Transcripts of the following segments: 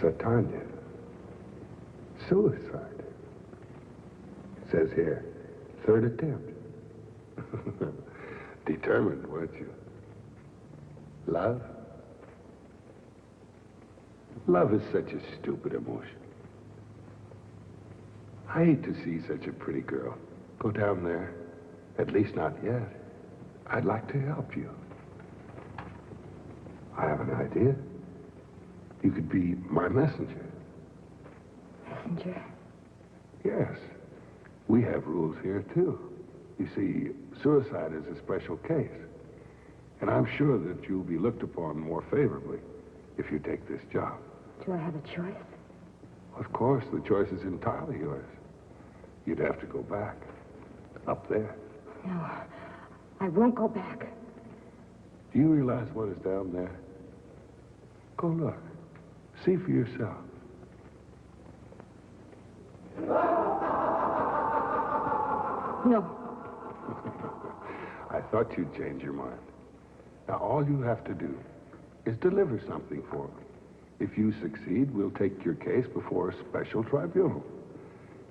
Satanya. Suicide. It says here, third attempt. Determined, weren't you? Love? Love is such a stupid emotion. I hate to see such a pretty girl go down there. At least not yet. I'd like to help you. I have an idea. You could be my messenger. Messenger? Yes. We have rules here, too. You see, suicide is a special case. And I'm sure that you'll be looked upon more favorably if you take this job. Do I have a choice? Of course, the choice is entirely yours. You'd have to go back. Up there. No, I won't go back. Do you realize what is down there? Go look. See for yourself. No. I thought you'd change your mind. Now, all you have to do is deliver something for me. If you succeed, we'll take your case before a special tribunal.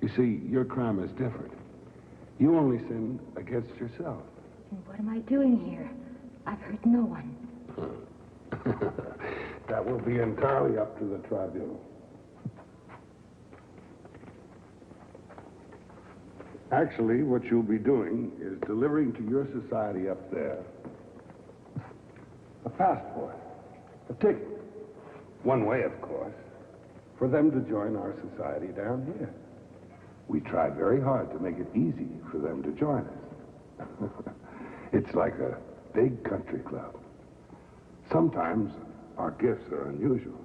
You see, your crime is different. You only sin against yourself. And what am I doing here? I've hurt no one. That will be entirely up to the tribunal. Actually, what you'll be doing is delivering to your society up there a passport, a ticket. One way, of course, for them to join our society down here. We try very hard to make it easy for them to join us. It's like a big country club. Sometimes our gifts are unusual.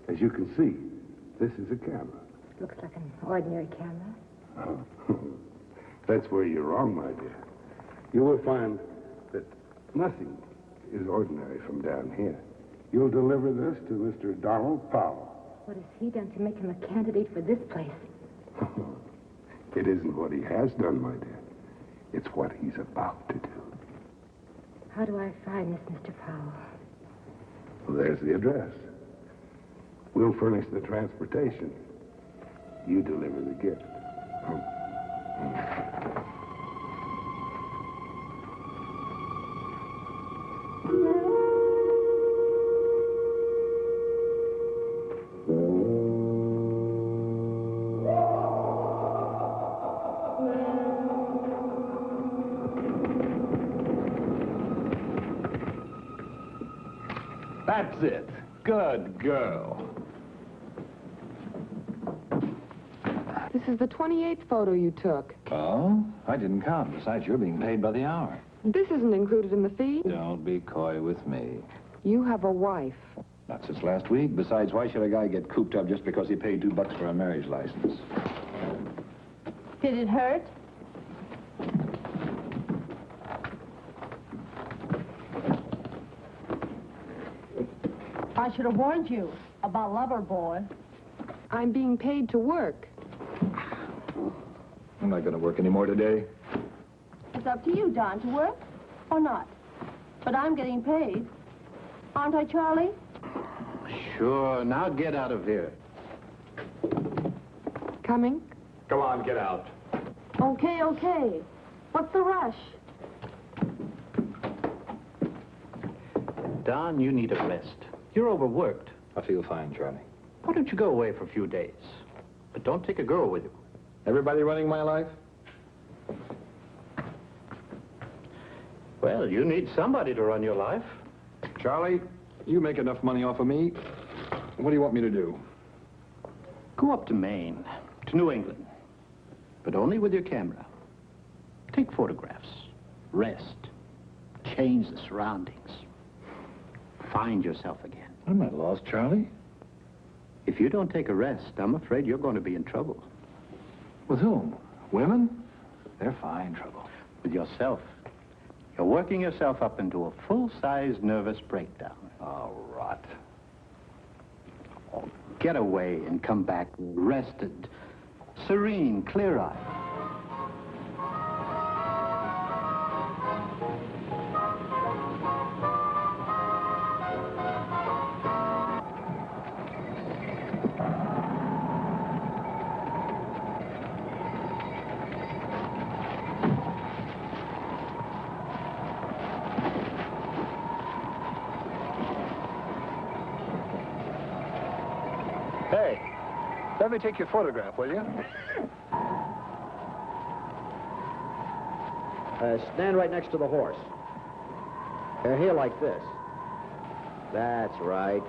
As you can see, this is a camera. Looks like an ordinary camera. Oh. That's where you're wrong, my dear. You will find that nothing is ordinary from down here. You'll deliver this to Mr. Donald Powell. What has he done to make him a candidate for this place? It isn't what he has done, my dear. It's what he's about to do. How do I find this Mr. Powell? Well, there's the address. We'll furnish the transportation. You deliver the gift. That's it. Good girl. This is the 28th photo you took. Oh? I didn't count. Besides, you're being paid by the hour. This isn't included in the fee. Don't be coy with me. You have a wife. Not since last week. Besides, why should a guy get cooped up just because he paid $2 for a marriage license? Did it hurt? I should have warned you about Lover Boy. I'm being paid to work. I'm not going to work anymore today. It's up to you, Don, to work or not. But I'm getting paid. Aren't I, Charlie? Sure. Now get out of here. Coming? Come on, get out. Okay, okay. What's the rush? Don, you need a rest. You're overworked. I feel fine, Charlie. Why don't you go away for a few days? But don't take a girl with you. Everybody running my life? Well, you need somebody to run your life. Charlie, you make enough money off of me. What do you want me to do? Go up to Maine, to New England. But only with your camera. Take photographs. Rest. Change the surroundings. Find yourself again. I'm not lost, Charlie. If you don't take a rest, I'm afraid you're going to be in trouble. With whom? Women? They're fine trouble. With yourself. You're working yourself up into a full-size nervous breakdown. Oh, rot. Oh, get away and come back rested, serene, clear-eyed. Hey, let me take your photograph, will you? Stand right next to the horse. Here like this. That's right.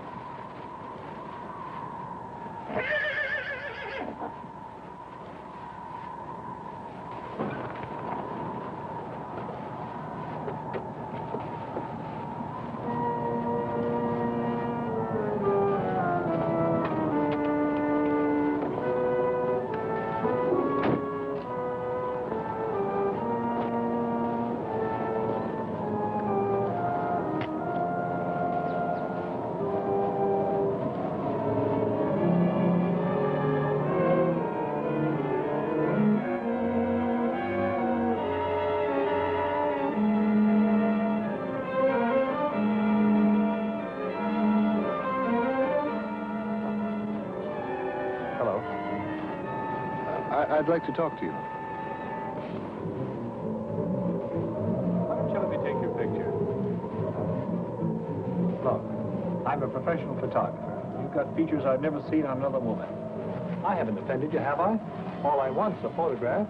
I'd like to talk to you. Why don't you let me take your picture? Look, I'm a professional photographer. You've got features I've never seen on another woman. I haven't offended you, have I? All I want's a photograph.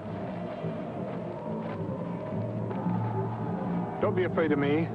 Don't be afraid of me.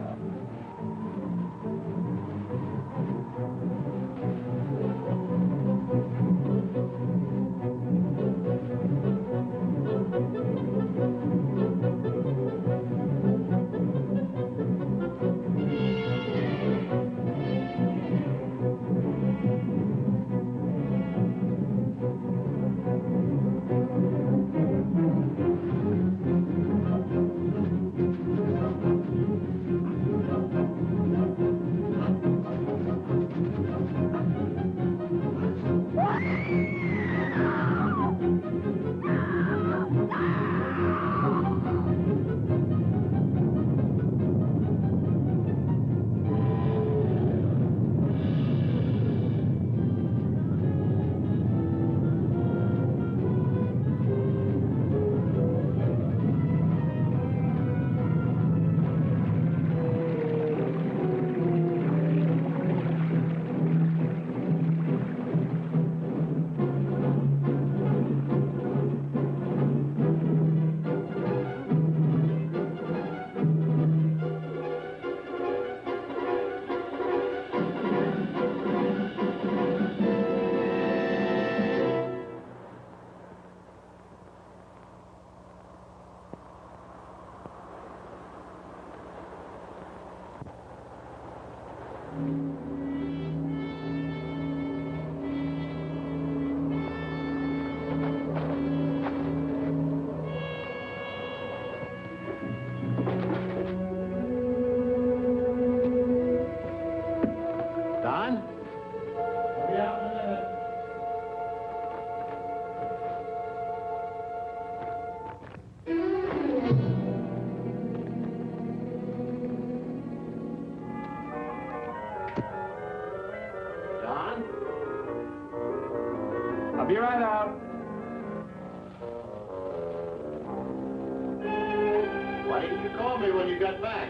Charlie. You called me when you got back.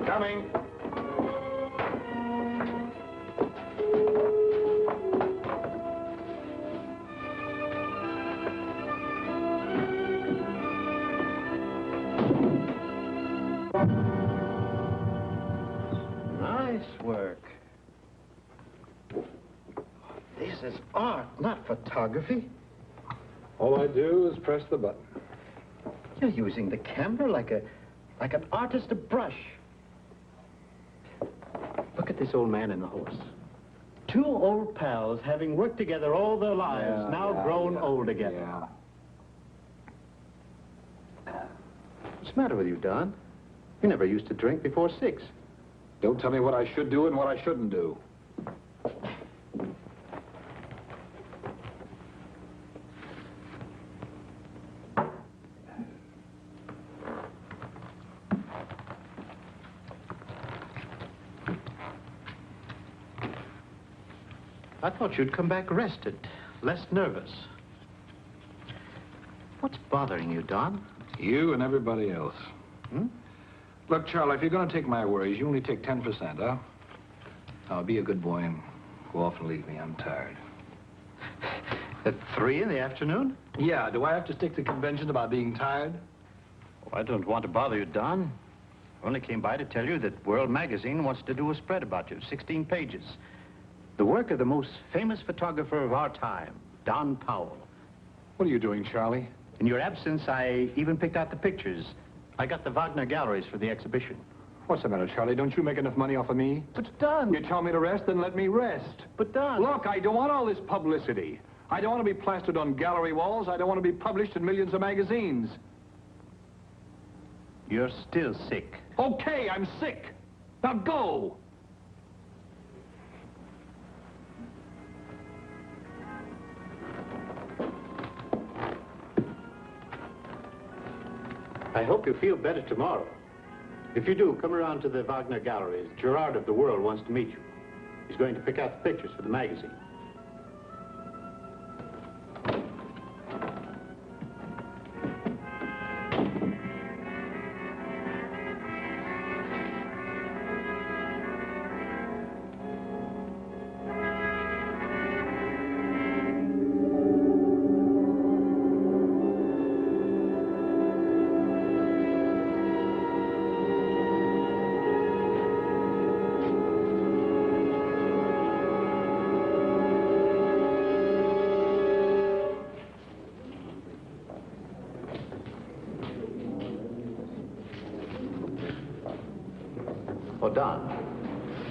Coming. Nice work. This is art, not photography. All I do is press the button. You're using the camera like an artist a brush. Look at this old man and the horse. Two old pals having worked together all their lives, now grown old again. Yeah. What's the matter with you, Don? You never used to drink before 6. Don't tell me what I should do and what I shouldn't do. I thought you'd come back rested, less nervous. What's bothering you, Don? You and everybody else. Hmm? Look, Charlie, if you're going to take my worries, you only take 10%, huh? Now, be a good boy and go off and leave me. I'm tired. At 3 in the afternoon? Yeah, do I have to stick to conventions about being tired? Oh, I don't want to bother you, Don. I only came by to tell you that World Magazine wants to do a spread about you, 16 pages. The work of the most famous photographer of our time, Don Powell. What are you doing, Charlie? In your absence, I even picked out the pictures. I got the Wagner galleries for the exhibition. What's the matter, Charlie? Don't you make enough money off of me? But, Don... You tell me to rest, then let me rest. But, Don... Look, I don't want all this publicity. I don't want to be plastered on gallery walls. I don't want to be published in millions of magazines. You're still sick. Okay, I'm sick. Now go. I hope you feel better tomorrow. If you do, come around to the Wagner galleries. Gerard of the World wants to meet you. He's going to pick out the pictures for the magazine. Don.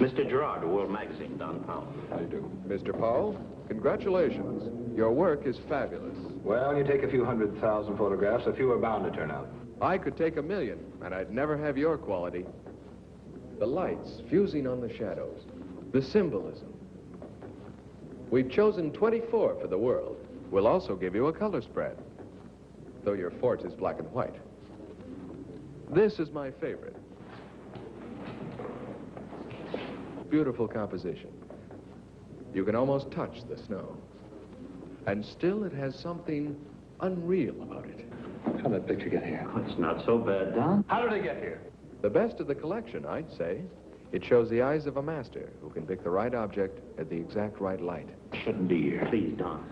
Mr. Gerard of World Magazine, Don Powell. How do you do? Mr. Powell, congratulations. Your work is fabulous. Well, you take a few 100,000 photographs, a few are bound to turn out. I could take 1,000,000, and I'd never have your quality. The lights fusing on the shadows, the symbolism. We've chosen 24 for the world. We'll also give you a color spread, though your forte is black and white. This is my favorite. Beautiful composition. You can almost touch the snow. And still it has something unreal about it. How did that picture get here? Oh, it's not so bad, Don. How did it get here? The best of the collection, I'd say. It shows the eyes of a master who can pick the right object at the exact right light. Shouldn't be here. Please, Don.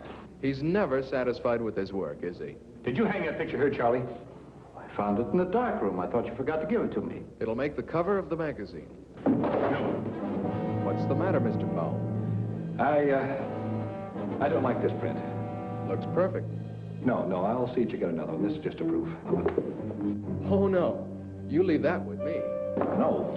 He's never satisfied with his work, is he? Did you hang that picture here, Charlie? I found it in the dark room. I thought you forgot to give it to me. It'll make the cover of the magazine. No. What's the matter, Mr. Powell? I don't like this print. Looks perfect. No, I'll see that you get another one. This is just a proof. Oh, no. You leave that with me. No.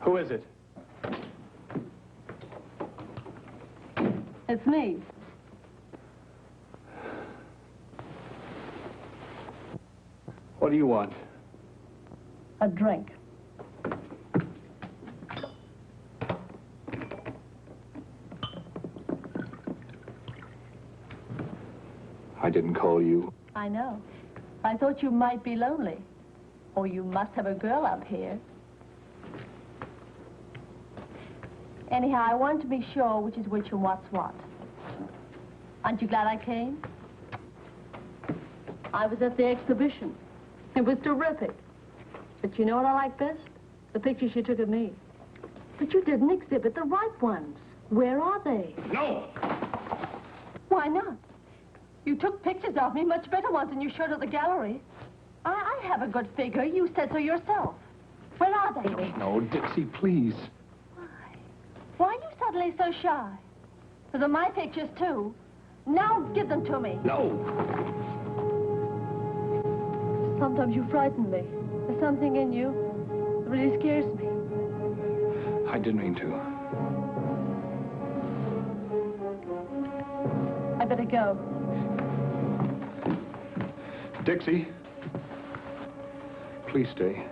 Who is it? It's me. What do you want? A drink. I didn't call you. I know. I thought you might be lonely. Or you must have a girl up here. Anyhow, I wanted to be sure which is which and what's what. Aren't you glad I came? I was at the exhibition. It was terrific. But you know what I like best? The pictures you took of me. But you didn't exhibit the right ones. Where are they? No! Why not? You took pictures of me, much better ones than you showed at the gallery. I have a good figure. You said so yourself. Where are they? No, Dixie, please. Why are you suddenly so shy? Those are my pictures, too. Now give them to me. No! Sometimes you frighten me. There's something in you that really scares me. I didn't mean to. I better go. Dixie, please stay.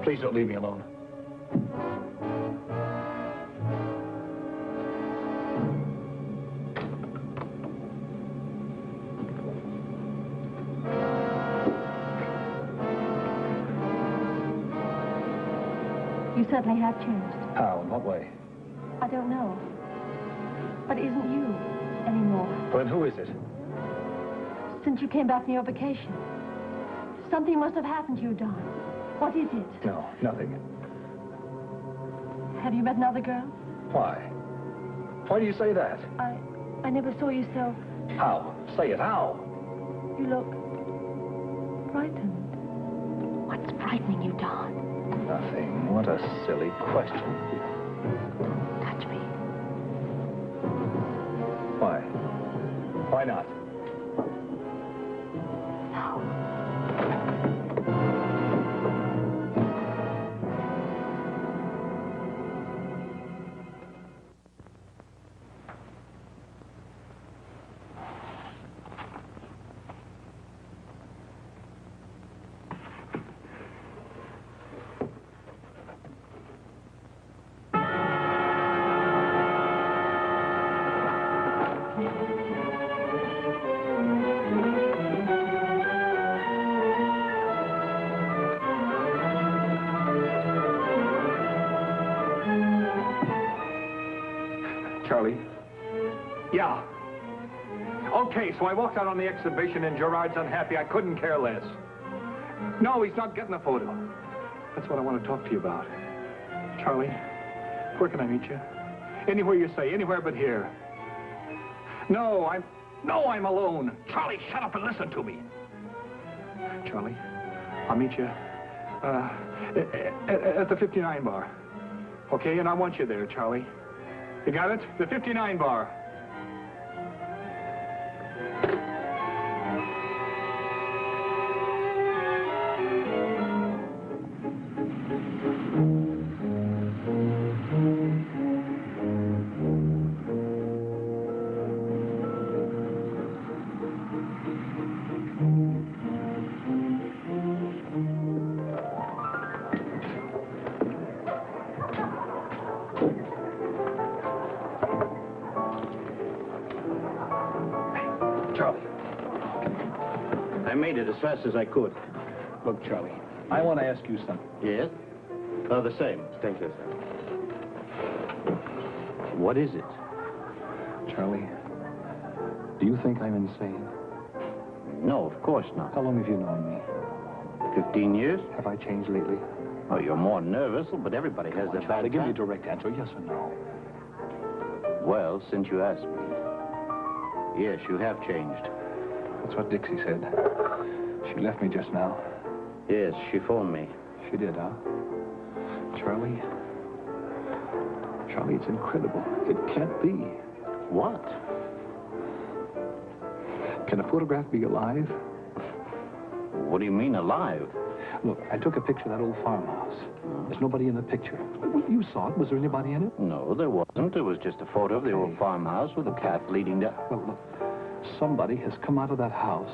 Please don't leave me alone. You certainly have changed. How? In what way? I don't know. But it isn't you anymore. Then who is it? Since you came back from your vacation. Something must have happened to you, Don. What is it? No, nothing. Have you met another girl? Why? Why do you say that? I never saw you so... How? Say it, how? You look... frightened. What's frightening you, Don? Nothing. What a silly question. Touch me. Why? Why not? No. Charlie? Yeah. Okay, so I walked out on the exhibition and Gerard's unhappy. I couldn't care less. No, he's not getting the photo. That's what I want to talk to you about. Charlie, where can I meet you? Anywhere you say, anywhere but here. No, I'm alone. Charlie, shut up and listen to me. Charlie, I'll meet you at the 59 bar. Okay, and I want you there, Charlie. You got it? The 59 bar. I made it as fast as I could. Look, Charlie, I want to ask you something. Yes? Oh, the same. Thank you, sir. What is it? Charlie, do you think I'm insane? No, of course not. How long have you known me? 15 years? Have I changed lately? Oh, you're more nervous, but everybody has their Charlie, bad give me a time. direct answer, yes or no. Well, since you asked me, yes, you have changed. That's what Dixie said. She left me just now. Yes, she phoned me. She did, huh? Charlie? Charlie, it's incredible. It can't be. What? Can a photograph be alive? What do you mean, alive? Look, I took a picture of that old farmhouse. There's nobody in the picture. You saw it. Was there anybody in it? No, there wasn't. It was just a photo of the old farmhouse with a path leading down. Well, look, somebody has come out of that house,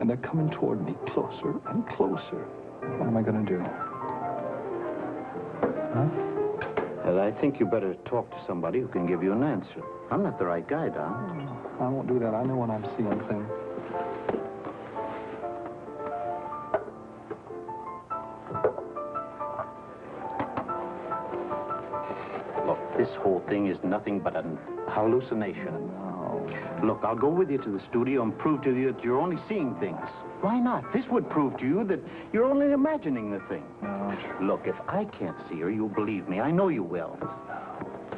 and they're coming toward me closer and closer. What am I going to do? Huh? Well, I think you better talk to somebody who can give you an answer. I'm not the right guy, Don. I won't do that. I know when I'm seeing things. Look, this whole thing is nothing but an hallucination. No. Look, I'll go with you to the studio and prove to you that you're only seeing things. Why not? This would prove to you that you're only imagining the thing. No. Look, if I can't see her, you'll believe me. I know you will.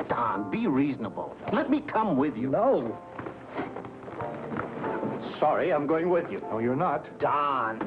Don, be reasonable. Let me come with you. No. Sorry, I'm going with you. No, you're not. Don.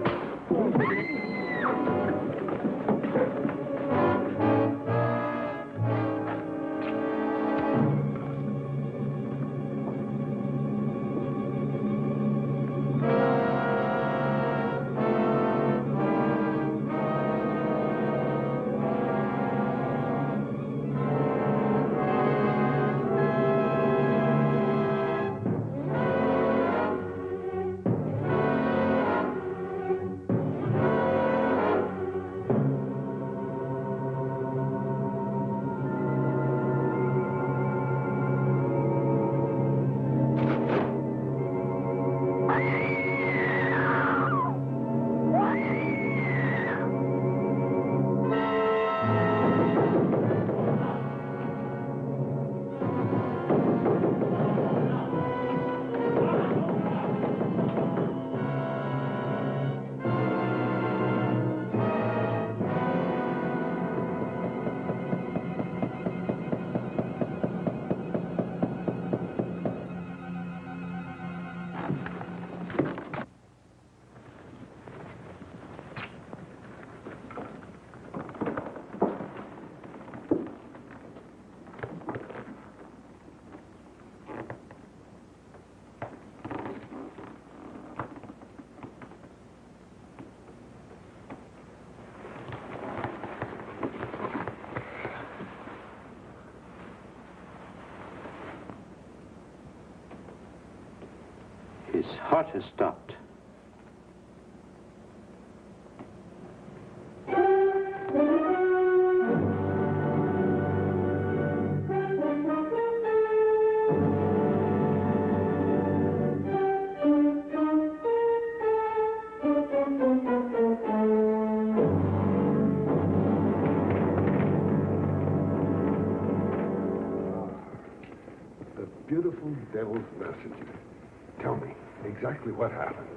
His heart has stopped. The beautiful devil's messenger. Tell me exactly what happened.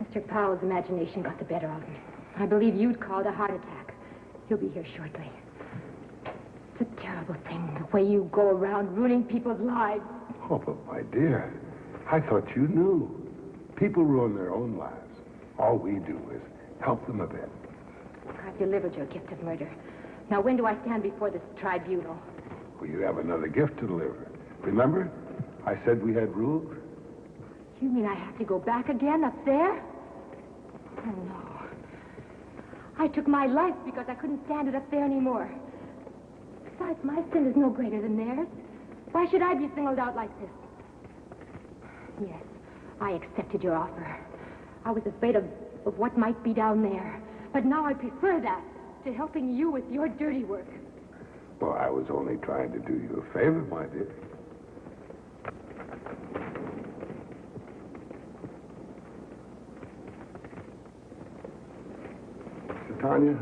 Mr. Powell's imagination got the better of him. I believe you'd call it a heart attack. He'll be here shortly. It's a terrible thing, the way you go around ruining people's lives. Oh, but my dear, I thought you knew. People ruin their own lives. All we do is help them a bit. I've delivered your gift of murder. Now, when do I stand before this tribunal? Well, you have another gift to deliver. Remember? I said we had rules. You mean I have to go back again up there? Oh, no. I took my life because I couldn't stand it up there anymore. Besides, my sin is no greater than theirs. Why should I be singled out like this? Yes, I accepted your offer. I was afraid of what might be down there. But now I prefer that to helping you with your dirty work. Well, I was only trying to do you a favor, my dear. Tanya,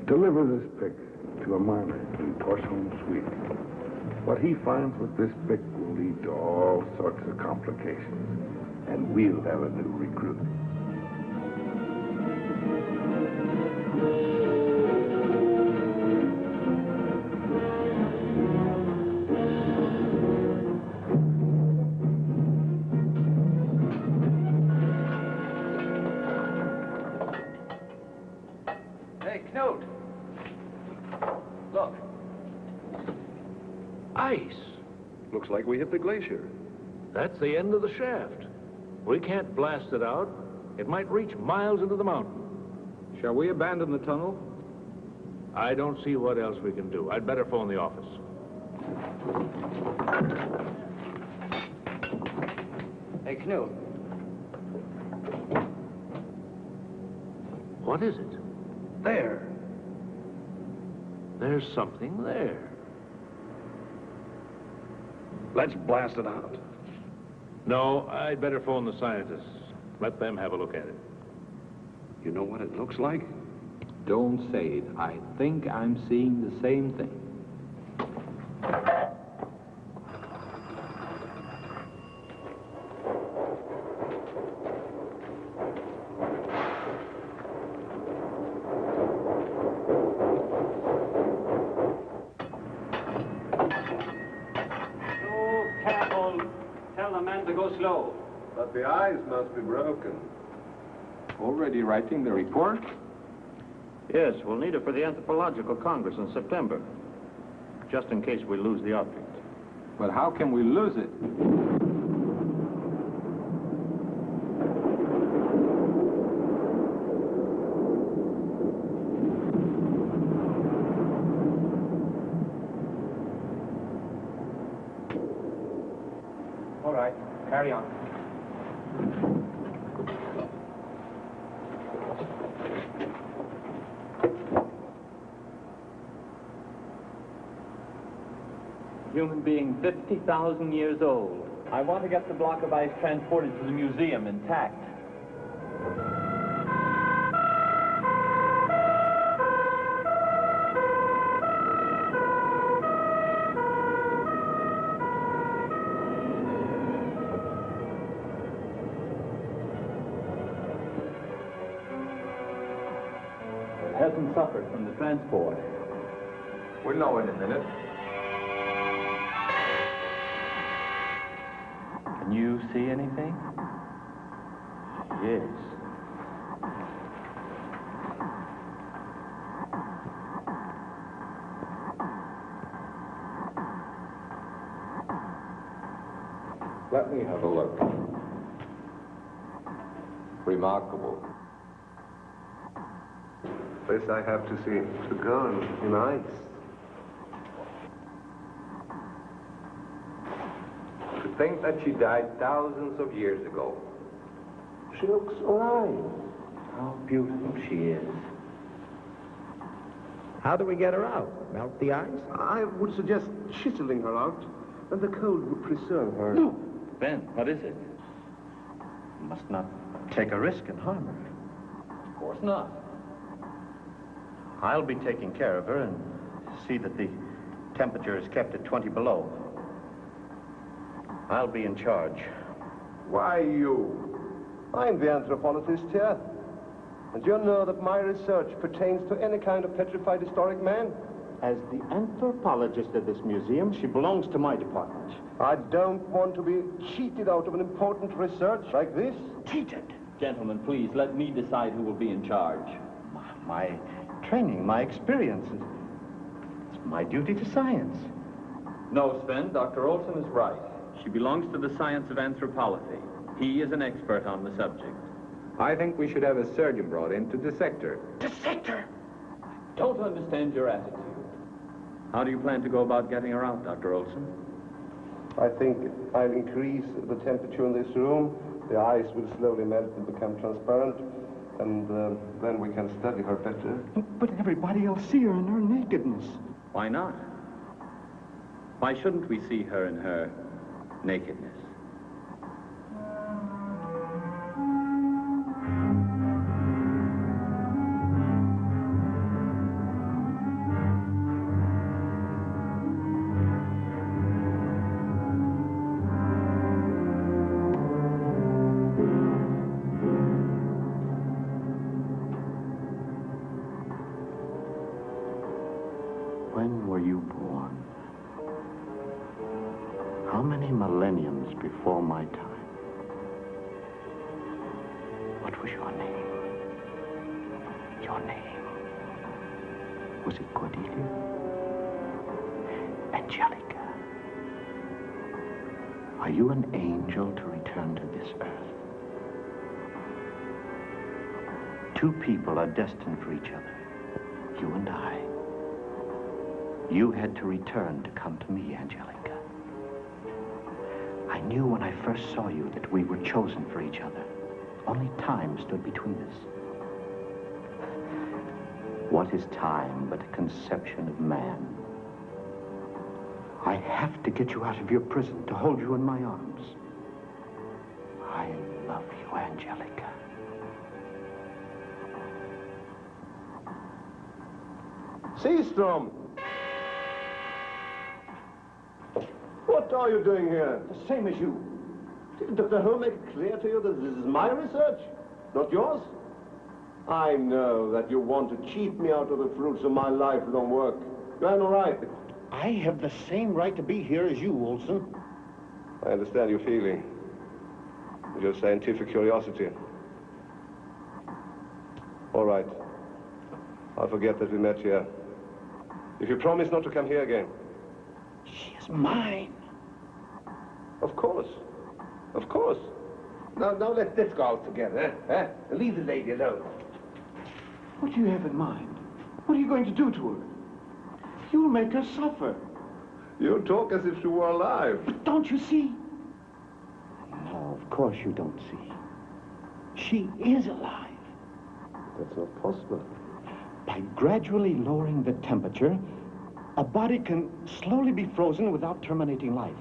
deliver this pick to a miner in Torsholm, Sweden. What he finds with this pick will lead to all sorts of complications, and we'll have a new recruit. Looks like we hit the glacier. That's the end of the shaft. We can't blast it out. It might reach miles into the mountain. Shall we abandon the tunnel? I don't see what else we can do. I'd better phone the office. Hey, Knut. What is it? There. There's something there. Let's blast it out. No, I'd better phone the scientists. Let them have a look at it. You know what it looks like? Don't say it. I think I'm seeing the same thing. Slow. But the eyes must be broken. Already writing the report? Yes, we'll need it for the Anthropological Congress in September. Just in case we lose the object. But how can we lose it? All right, carry on. Human being 50,000 years old. I want to get the block of ice transported to the museum intact. It hasn't suffered from the transport. We'll know in a minute. Can you see anything? Yes. Let me have a look. Remarkable. This I have to see. To gone in ice. To think that she died thousands of years ago. She looks alive. How beautiful she is. How do we get her out? Melt the ice? I would suggest chiseling her out, and the cold would preserve her. No. Ben, what is it? You must not take a risk and harm her. Of course not. I'll be taking care of her and see that the temperature is kept at 20 below. I'll be in charge. Why you? I'm the anthropologist here. And you know that my research pertains to any kind of petrified historic man. As the anthropologist of this museum, she belongs to my department. I don't want to be cheated out of an important research like this. Cheated? Gentlemen, please, let me decide who will be in charge. My training, my experience. It's my duty to science. No, Sven, Dr. Olson is right. She belongs to the science of anthropology. He is an expert on the subject. I think we should have a surgeon brought in to dissect her. Dissect her? Don't understand your attitude. How do you plan to go about getting her out, Dr. Olson? I think I'll increase the temperature in this room. The ice will slowly melt and become transparent. And then we can study her better. But everybody will see her in her nakedness. Why not? Why shouldn't we see her in her nakedness? When were you born? How many millenniums before my time? What was your name? Your name? Was it Cordelia? Angelica? Are you an angel to return to this earth? Two people are destined for each other. You and I. You had to return to come to me, Angelica. I knew when I first saw you that we were chosen for each other. Only time stood between us. What is time but a conception of man? I have to get you out of your prison, to hold you in my arms. I love you, Angelica. Seastrom! What are you doing here? The same as you. Did Dr. Ho make it clear to you that this is my research, not yours? I know that you want to cheat me out of the fruits of my lifelong work. You have no right. I have the same right to be here as you, Olson. I understand your feeling. Your scientific curiosity. All right. I'll forget that we met here. If you promise not to come here again. She is mine. Of course. Of course. Now let's go out together, eh? And leave the lady alone. What do you have in mind? What are you going to do to her? You'll make her suffer. You talk as if she were alive. But don't you see? No, of course you don't see. She is alive. That's not possible. By gradually lowering the temperature, a body can slowly be frozen without terminating life.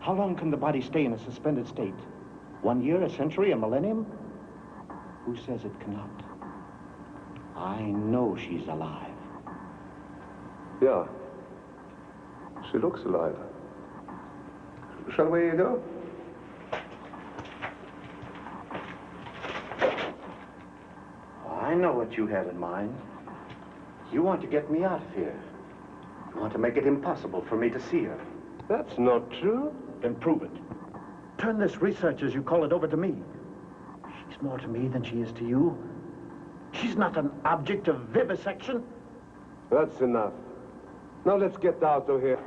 How long can the body stay in a suspended state? 1 year, a century, a millennium? Who says it cannot? I know she's alive. Yeah. She looks alive. Shall we go? I know what you have in mind. You want to get me out of here. You want to make it impossible for me to see her. That's not true. Then prove it. Turn this research, as you call it, over to me. She's more to me than she is to you. She's not an object of vivisection. That's enough. Now let's get out of here.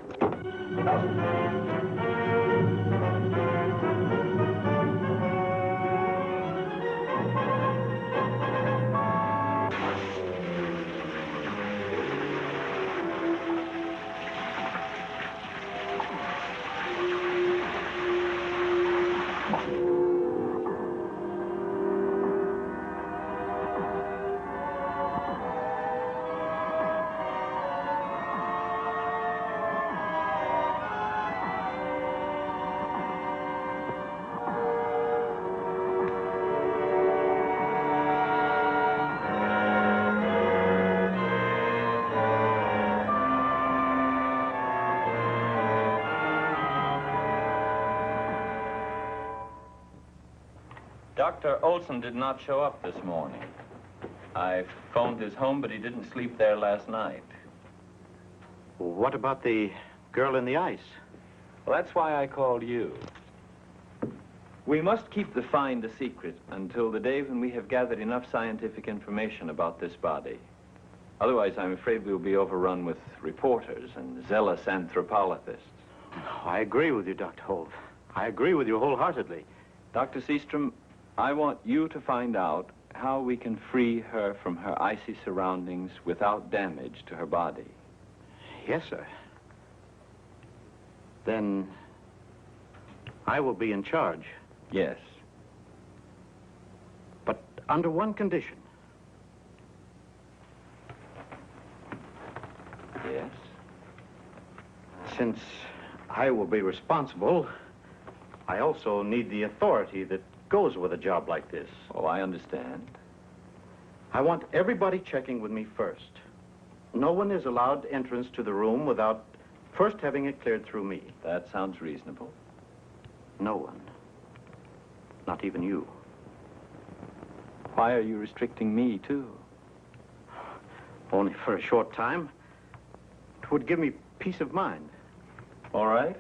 Dr. Olson did not show up this morning. I phoned his home, but he didn't sleep there last night. What about the girl in the ice? Well, that's why I called you. We must keep the find a secret until the day when we have gathered enough scientific information about this body. Otherwise, I'm afraid we'll be overrun with reporters and zealous anthropologists. I agree with you, Dr. Holt. I agree with you wholeheartedly. Dr. Seastrom, I want you to find out how we can free her from her icy surroundings without damage to her body. Yes, sir. Then I will be in charge. Yes. But under one condition. Yes? Since I will be responsible, I also need the authority that goes with a job like this. Oh, I understand. I want everybody checking with me first. No one is allowed entrance to the room without first having it cleared through me. That sounds reasonable. No one. Not even you. Why are you restricting me, too? Only for a short time. It would give me peace of mind. All right.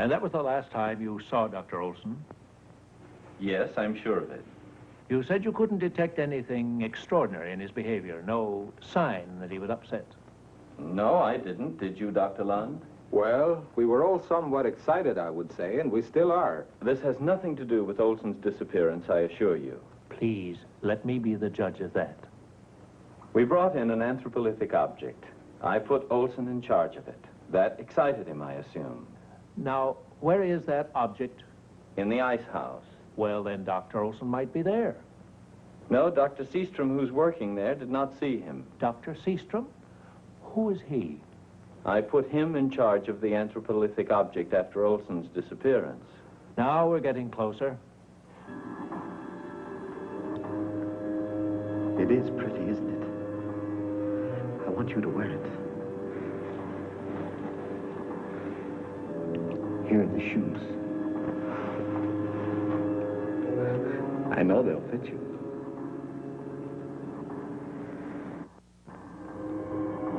And that was the last time you saw Dr. Olson? Yes, I'm sure of it. You said you couldn't detect anything extraordinary in his behavior, no sign that he was upset. No, I didn't. Did you, Dr. Lund? Well, we were all somewhat excited, I would say, and we still are. This has nothing to do with Olson's disappearance, I assure you. Please, let me be the judge of that. We brought in an anthropolithic object. I put Olson in charge of it. That excited him, I assume. Now, where is that object? In the ice house. Well, then Dr. Olson might be there. No, Dr. Seastrom, who's working there, did not see him. Dr. Seastrom? Who is he? I put him in charge of the anthropolithic object after Olson's disappearance. Now we're getting closer. It is pretty, isn't it? I want you to wear it. Here are the shoes. I know they'll fit you.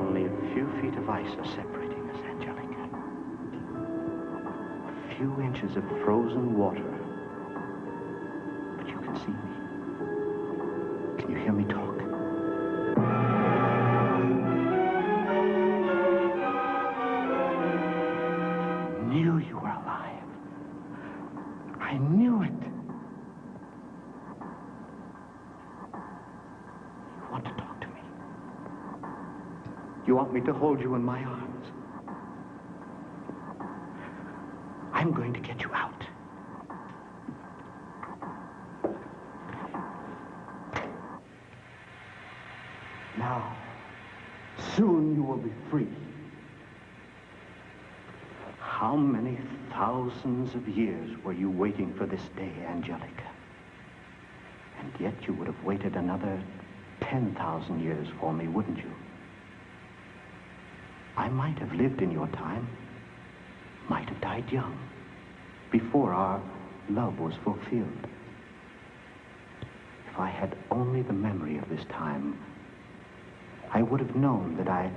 Only a few feet of ice are separating us, Angelica. A few inches of frozen water. But you can see me. Can you hear me talk? I knew you were alive. I knew it. You want to talk to me? You want me to hold you in my arms? I'm going to get you out. Now, soon you will be free. How many thousands of years were you waiting for this day, Angelica? And yet you would have waited another 10,000 years for me, wouldn't you? I might have lived in your time, might have died young, before our love was fulfilled. If I had only the memory of this time, I would have known that I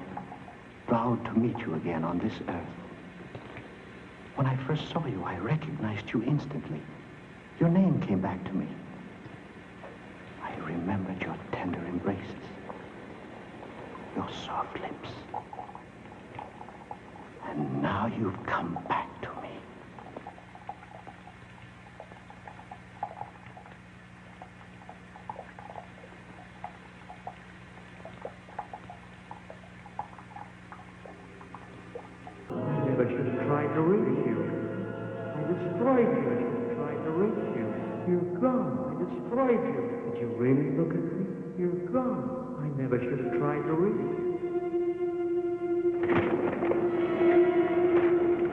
vowed to meet you again on this earth. When I first saw you, I recognized you instantly. Your name came back to me. I remembered your tender embraces, your soft lips. And now you've come back to me. I never should have tried to reach you. I destroyed you. I should have tried to reach you. You're gone. I destroyed you. Did you really look at me? You're gone. I never should have tried to reach you.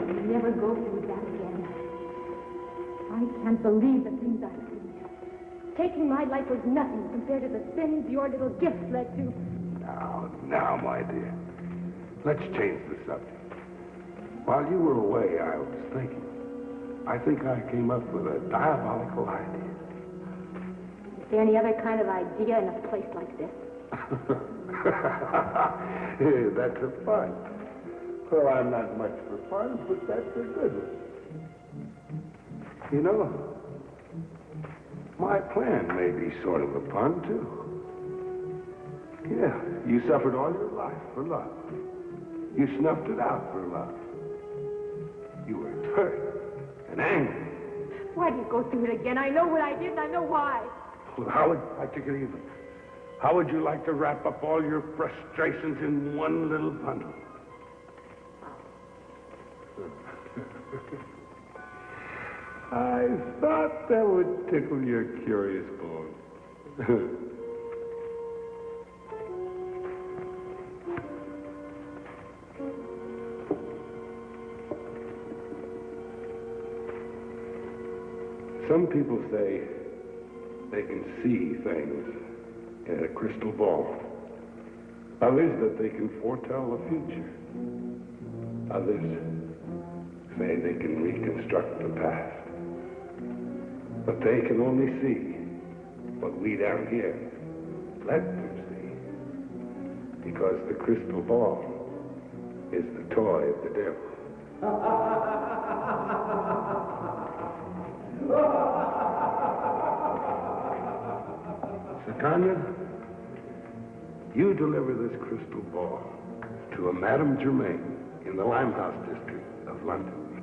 I'll never go through that again. I can't believe the things I've seen. Taking my life was nothing compared to the sins your little gifts led to. Now, my dear, let's change the subject. While you were away, I was thinking. I think I came up with a diabolical idea. Is there any other kind of idea in a place like this? That's a fun. Well, I'm not much for fun, but that's a good one. You know, my plan may be sort of a pun, too. Yeah, you suffered all your life for love. You snuffed it out for love. You were hurt and angry. Why do you go through it again? I know what I did, and I know why. Well, how would I take it even? How would you like to wrap up all your frustrations in one little bundle? I thought that would tickle your curious bone. Some people say they can see things in a crystal ball. Others that they can foretell the future. Others say they can reconstruct the past. But they can only see what we down here let them see. Because the crystal ball is the toy of the devil. Tanya, you deliver this crystal ball to a Madame Germain in the Limehouse district of London.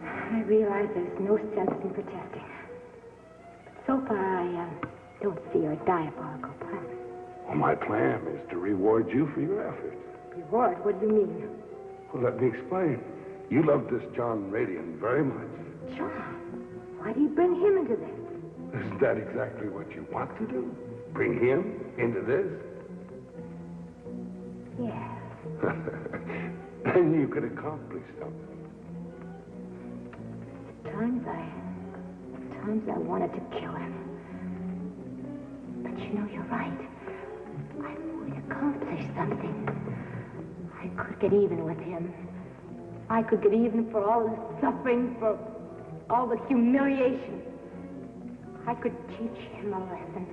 I realize there's no sense in protesting. But so far, I don't see your diabolical plan. Well, my plan is to reward you for your efforts. Reward? What do you mean? Well, let me explain. You love this John Radian very much. John? Why do you bring him into this? Isn't that exactly what you want to do? Bring him into this? Yes. Then you could accomplish something. Times I wanted to kill him. But you know, you're right. I would accomplish something. I could get even with him. I could get even for all the suffering, for all the humiliation. I could teach him a lesson.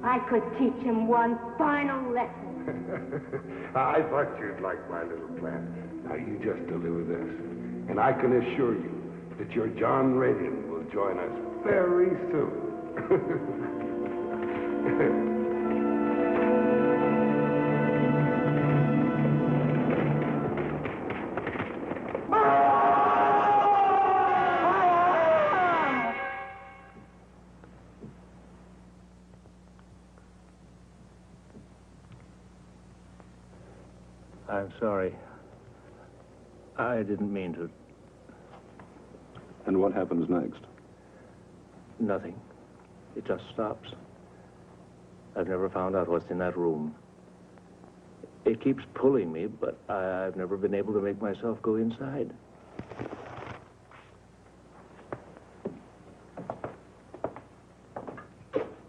I could teach him one final lesson. I thought you'd like my little plan. Now, you just deliver this. And I can assure you that your John Radian will join us very soon. I'm sorry. I didn't mean to. And what happens next? Nothing. It just stops. I've never found out what's in that room. It keeps pulling me, but I've never been able to make myself go inside.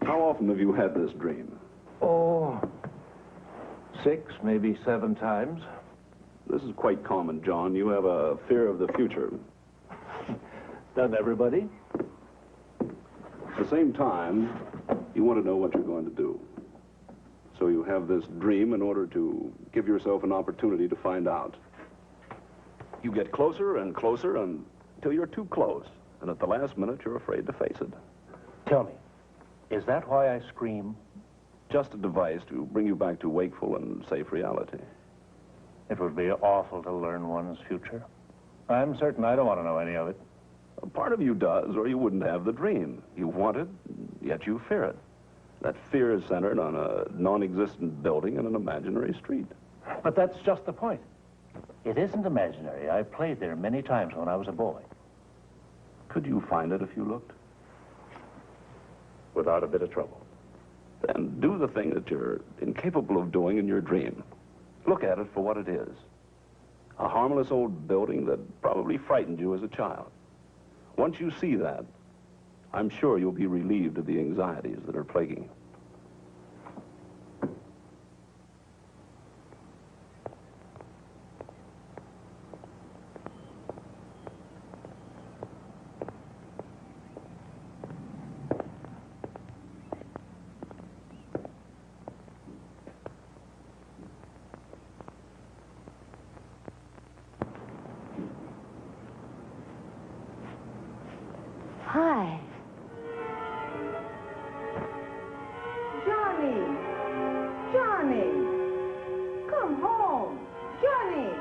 How often have you had this dream? Oh, 6, maybe 7 times. This is quite common, John. You have a fear of the future. Doesn't everybody? At the same time, you want to know what you're going to do. So you have this dream in order to give yourself an opportunity to find out. You get closer and closer until you're too close. And at the last minute, you're afraid to face it. Tell me, is that why I scream? Just a device to bring you back to wakeful and safe reality. It would be awful to learn one's future. I'm certain I don't want to know any of it. A part of you does, or you wouldn't have the dream. You want it, yet you fear it. That fear is centered on a non-existent building in an imaginary street. But that's just the point. It isn't imaginary. I played there many times when I was a boy. Could you find it if you looked? Without a bit of trouble. Then do the thing that you're incapable of doing in your dream. Look at it for what it is. A harmless old building that probably frightened you as a child. Once you see that, I'm sure you'll be relieved of the anxieties that are plaguing you. Hi. Johnny! Johnny! Come home! Johnny!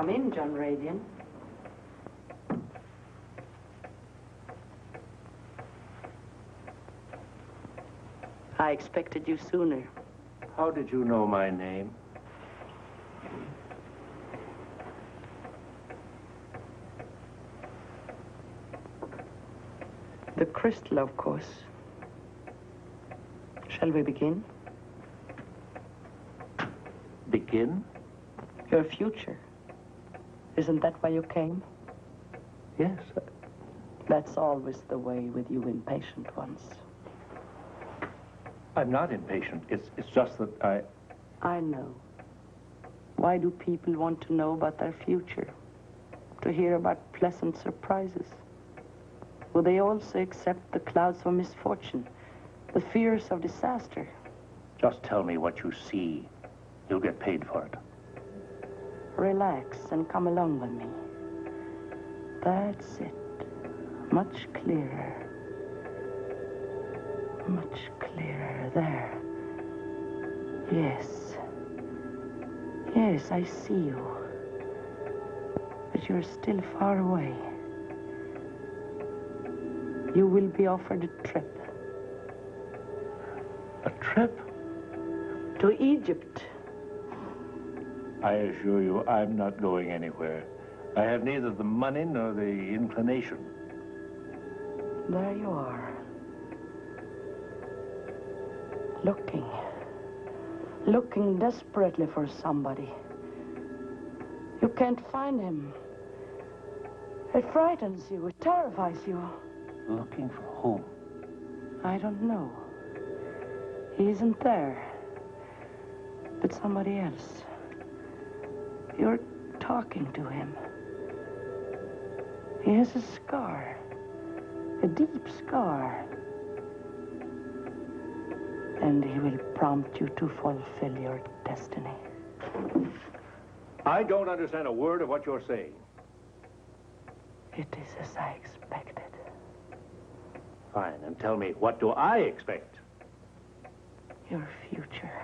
Come in, John Radian. I expected you sooner. How did you know my name? The crystal, of course. Shall we begin? Begin? Your future. Isn't that why you came? Yes. That's always the way with you impatient ones. I'm not impatient. It's just that I know. Why do people want to know about their future? To hear about pleasant surprises? Will they also accept the clouds of misfortune, the fears of disaster? Just tell me what you see. You'll get paid for it. Relax and come along with me. That's it. Much clearer. Much clearer. There. Yes. Yes, I see you. But you're still far away. You will be offered a trip. A trip? To Egypt. I assure you, I'm not going anywhere. I have neither the money nor the inclination. There you are. Looking. Looking desperately for somebody. You can't find him. It frightens you. It terrifies you. Looking for whom? I don't know. He isn't there. But somebody else. You're talking to him. He has a scar. A deep scar. And he will prompt you to fulfill your destiny. I don't understand a word of what you're saying. It is as I expected. Fine, and tell me, what do I expect? Your future.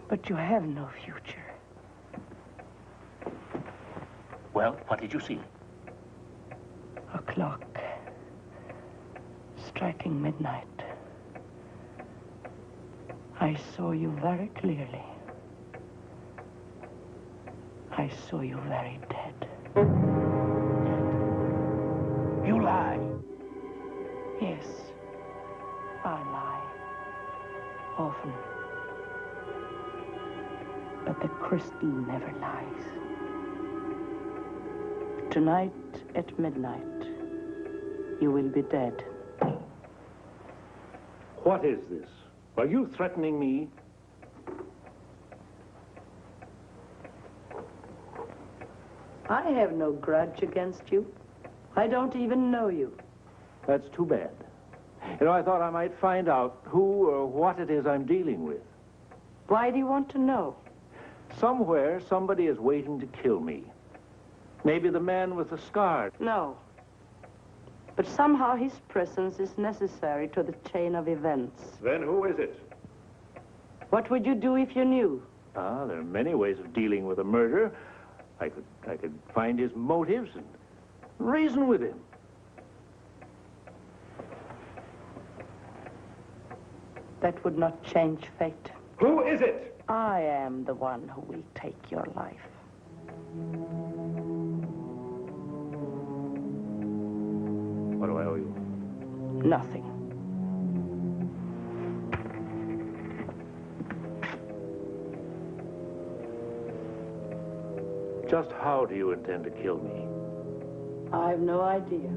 But you have no future. Well, what did you see? A clock. Striking midnight. I saw you very clearly. I saw you very dead. You lie. Yes, I lie. Often. But the crystal never lies. Tonight at midnight, you will be dead. What is this? Are you threatening me? I have no grudge against you. I don't even know you. That's too bad. You know, I thought I might find out who or what it is I'm dealing with. Why do you want to know? Somewhere, somebody is waiting to kill me. Maybe the man with the scar. No. But somehow his presence is necessary to the chain of events. Then who is it? What would you do if you knew? Ah, there are many ways of dealing with a murder. I could find his motives and reason with him. That would not change fate. Who is it? I am the one who will take your life. What do I owe you? Nothing. Just how do you intend to kill me? I have no idea.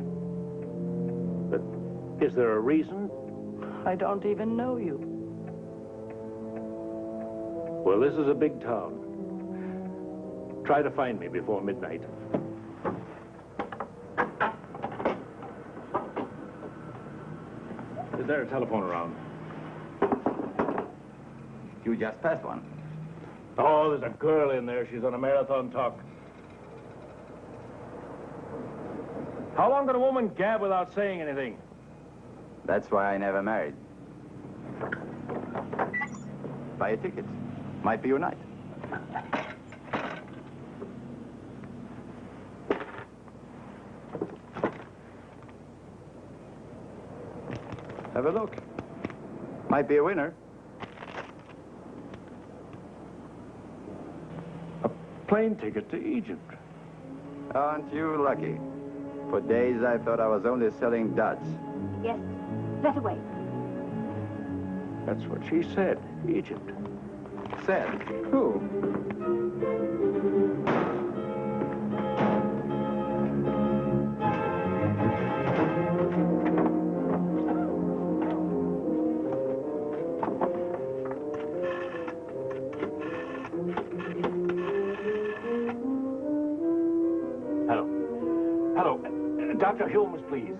But is there a reason? I don't even know you. Well, this is a big town. Try to find me before midnight. Is there a telephone around? You just passed one. Oh, there's a girl in there. She's on a marathon talk. How long can a woman gab without saying anything? That's why I never married. Buy a ticket. Might be your night. Have a look. Might be a winner. A plane ticket to Egypt. Aren't you lucky? For days I thought I was only selling duds. Yes, that away. That's what she said, Egypt. Said? Who? Hello. Dr. Holmes, please.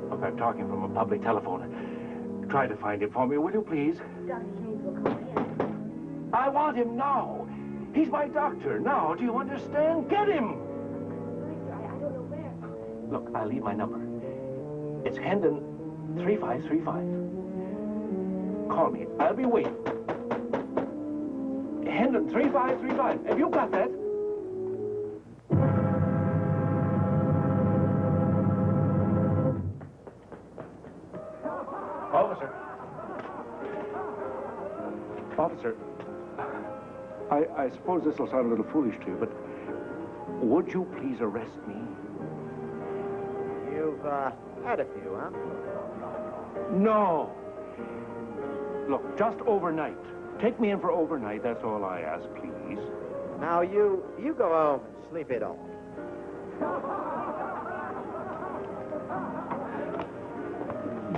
Look, I'm talking from a public telephone. Try to find him for me, will you, please? Dr. Hinn will call in. I want him now. He's my doctor now. Do you understand? Get him. I don't know where. Look, I'll leave my number. It's Hendon 3535. Call me. I'll be waiting. Hendon 3535. Have you got that? Officer. Officer. I suppose this will sound a little foolish to you, but would you please arrest me? You've had a few, huh? No. Look, just overnight. Take me in for overnight, that's all I ask, please. Now, you go home and sleep it off.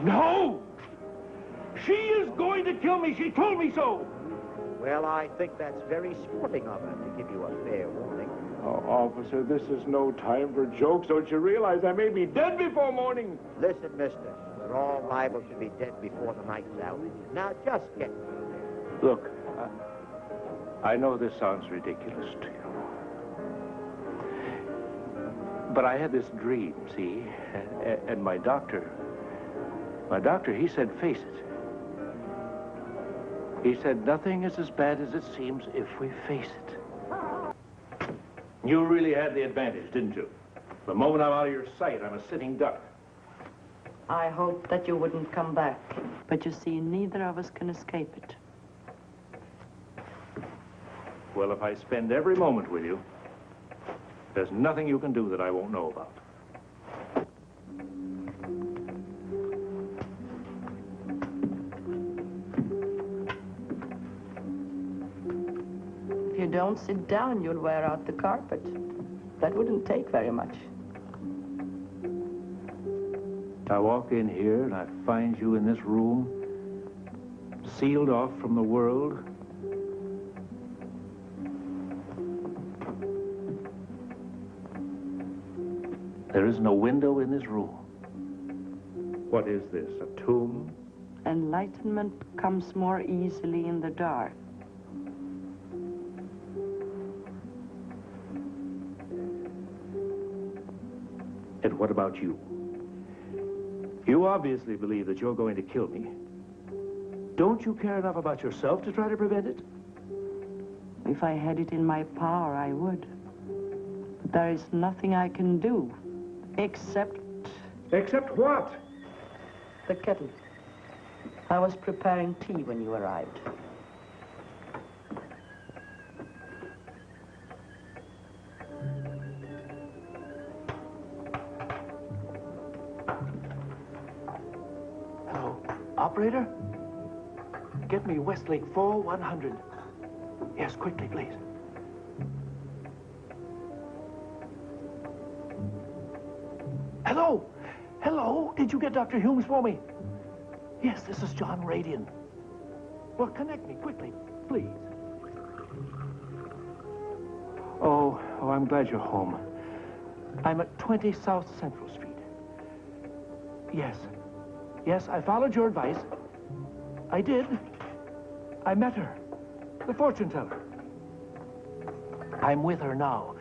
No! She is going to kill me. She told me so. Well, I think that's very sporting of her to give you a fair warning. Oh, officer, this is no time for jokes. Don't you realize I may be dead before morning? Listen, mister, we're all liable to be dead before the night's out. Now, just get... Look, I know this sounds ridiculous to you. But I had this dream, see? And my doctor, he said, face it. He said, nothing is as bad as it seems if we face it. You really had the advantage, didn't you? The moment I'm out of your sight, I'm a sitting duck. I hoped that you wouldn't come back. But you see, neither of us can escape it. Well, if I spend every moment with you, there's nothing you can do that I won't know about. If you don't sit down, you'll wear out the carpet. That wouldn't take very much. I walk in here and I find you in this room, sealed off from the world. There isn't a window in this room. What is this, a tomb? Enlightenment comes more easily in the dark. And what about you? You obviously believe that you're going to kill me. Don't you care enough about yourself to try to prevent it? If I had it in my power, I would. But there is nothing I can do, except... Except what? The kettle. I was preparing tea when you arrived. Operator, get me Westlake 4100. Yes, quickly, please. Hello? Hello? Did you get Dr. Humes for me? Yes, this is John Radian. Well, connect me quickly, please. Oh, I'm glad you're home. I'm at 20 South Central Street. Yes. Yes, I followed your advice. I did. I met her. The fortune teller. I'm with her now.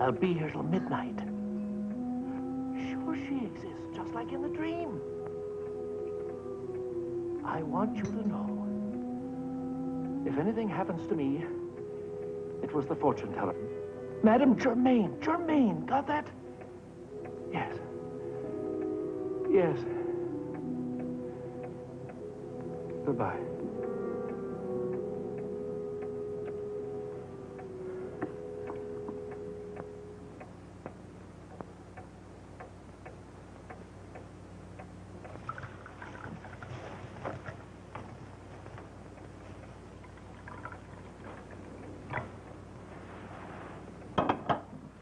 I'll be here till midnight. Sure, she exists, just like in the dream. I want you to know, if anything happens to me, it was the fortune teller. Madame Germain. Germain, got that? Yes. Yes. Goodbye.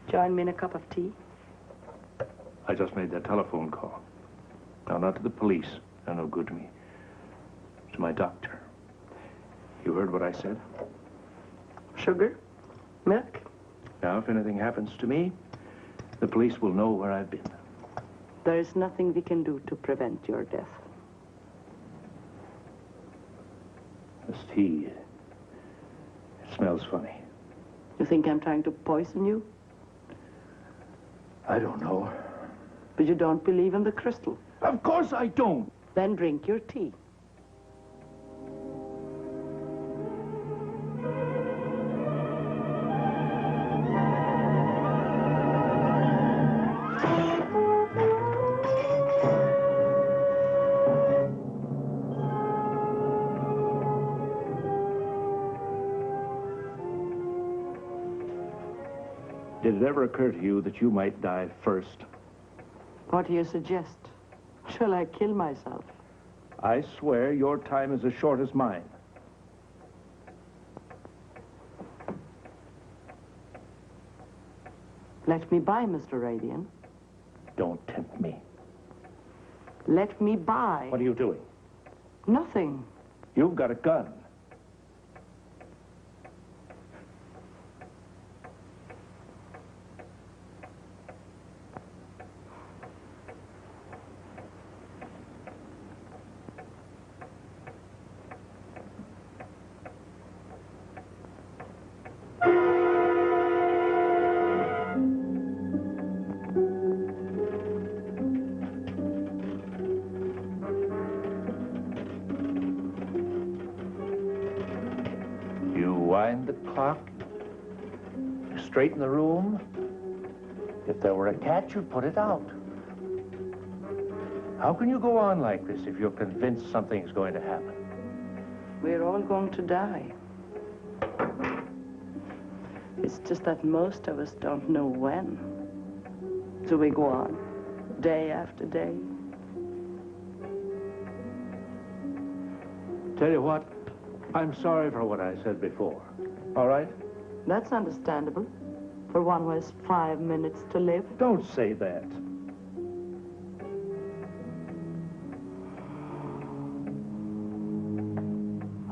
Join me in a cup of tea. I just made that telephone call. No, not to the police. They're no good to me. To my doctor. You heard what I said? Sugar? Milk? Now, if anything happens to me, the police will know where I've been. There is nothing we can do to prevent your death. This tea, it smells funny. You think I'm trying to poison you? I don't know. But you don't believe in the crystal? Of course I don't. Then drink your tea. Did it ever occur to you that you might die first? What do you suggest? Shall I kill myself? I swear your time is as short as mine. Let me by, Mr. Radian. Don't tempt me. Let me by. What are you doing? Nothing. You've got a gun. Wind the clock, straighten the room. If there were a cat, you'd put it out. How can you go on like this if you're convinced something's going to happen? We're all going to die. It's just that most of us don't know when. So we go on, day after day. Tell you what, I'm sorry for what I said before. All right? That's understandable. For one who has 5 minutes to live. Don't say that.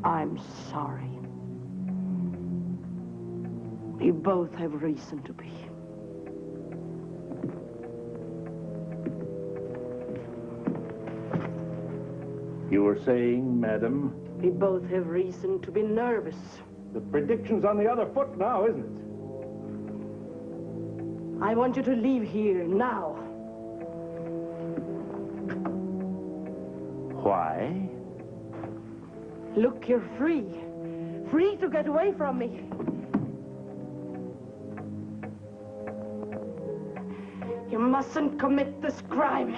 I'm sorry. We both have reason to be. You were saying, madam? We both have reason to be nervous. The prediction's on the other foot now, isn't it? I want you to leave here now. Why? Look, you're free. Free to get away from me. You mustn't commit this crime.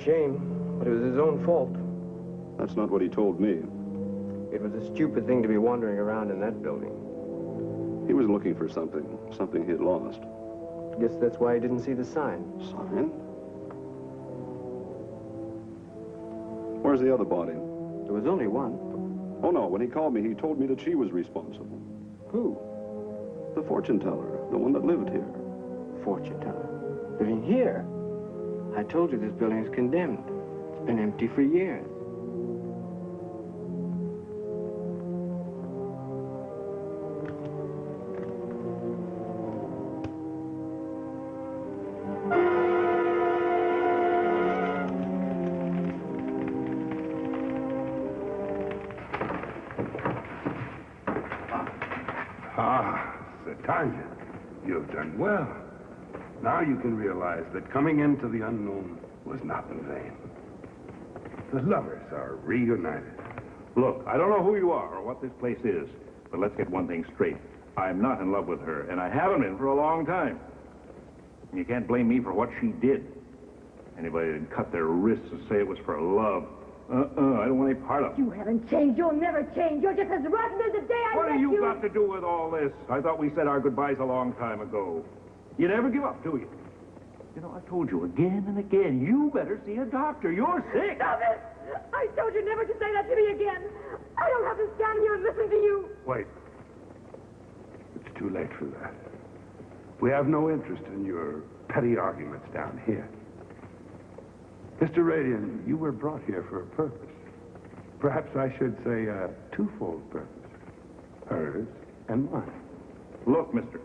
Shame, but it was his own fault. That's not what he told me. It was a stupid thing to be wandering around in that building. He was looking for something he had lost. Guess that's why he didn't see the sign. Sign? Where's the other body? There was only one. Oh, no. When he called me, he told me that she was responsible. Who? The fortune teller, the one that lived here. Fortune teller? Living here? I told you this building is condemned. It's been empty for years. Tanya, you've done well. Now you can realize that coming into the unknown was not in vain. The lovers are reunited. Look, I don't know who you are or what this place is, but let's get one thing straight. I'm not in love with her, and I haven't been for a long time. And you can't blame me for what she did. Anybody that'd cut their wrists and say it was for love. I don't want any part of it. You haven't changed. You'll never change. You're just as rotten as the day I met you. What have you got to do with all this? I thought we said our goodbyes a long time ago. You never give up, do you? You know, I told you again and again, you better see a doctor. You're sick. Stop it! I told you never to say that to me again. I don't have to stand here and listen to you. Wait. It's too late for that. We have no interest in your petty arguments down here. Mr. Radian, you were brought here for a purpose. Perhaps I should say a twofold purpose. Hers and mine. Look, mister,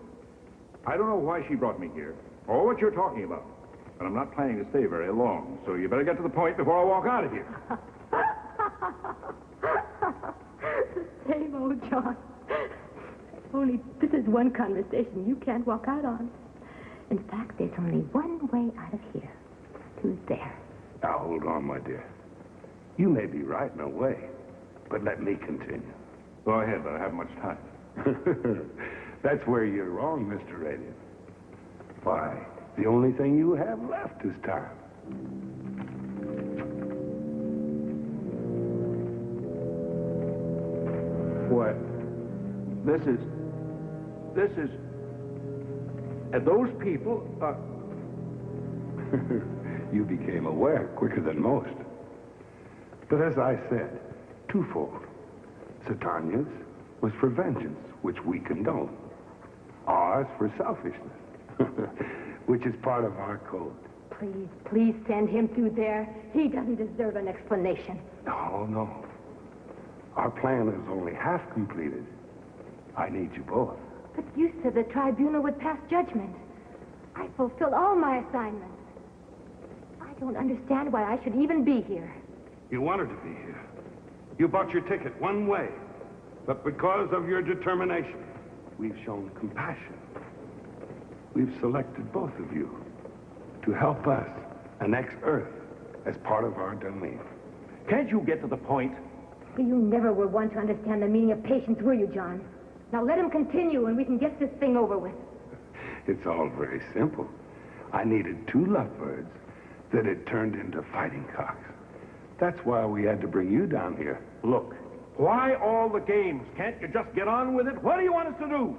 I don't know why she brought me here, or what you're talking about. But I'm not planning to stay very long, so you better get to the point before I walk out of here. Same old John. Only this is one conversation you can't walk out on. In fact, there's only one way out of here. Who's there? Now, hold on, my dear. You may be right in a way, but let me continue. Go ahead, I don't have much time. That's where you're wrong, Mr. Radian. Why, the only thing you have left is time. What? This is... And those people are... You became aware quicker than most. But as I said, twofold. Satanya's was for vengeance, which we condone. Ours for selfishness, which is part of our code. Please send him through there. He doesn't deserve an explanation. No. Our plan is only half completed. I need you both. But you said the tribunal would pass judgment. I fulfilled all my assignments. I don't understand why I should even be here. You wanted to be here. You bought your ticket one way. But because of your determination, we've shown compassion. We've selected both of you to help us annex Earth as part of our domain. Can't you get to the point? You never were one to understand the meaning of patience, were you, John? Now let him continue and we can get this thing over with. It's all very simple. I needed two lovebirds that had turned into fighting cocks. That's why we had to bring you down here. Look, why all the games? Can't you just get on with it? What do you want us to do?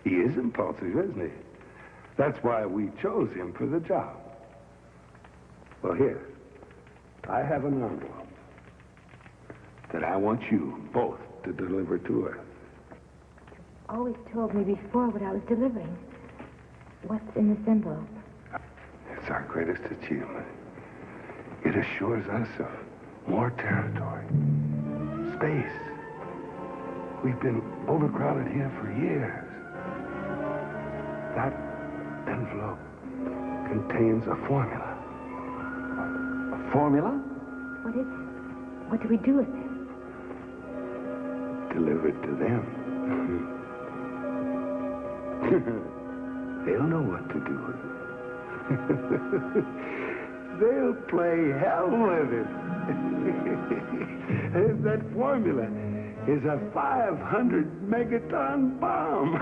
He is impulsive, isn't he? That's why we chose him for the job. Well, here, I have an envelope that I want you both to deliver to us. You always told me before what I was delivering. What's in this envelope? It's our greatest achievement. It assures us of more territory, space. We've been overcrowded here for years. That envelope contains a formula. A formula? What is it? What do we do with it? Deliver it to them. They'll know what to do with it. They'll play hell with it. That formula is a 500 megaton bomb.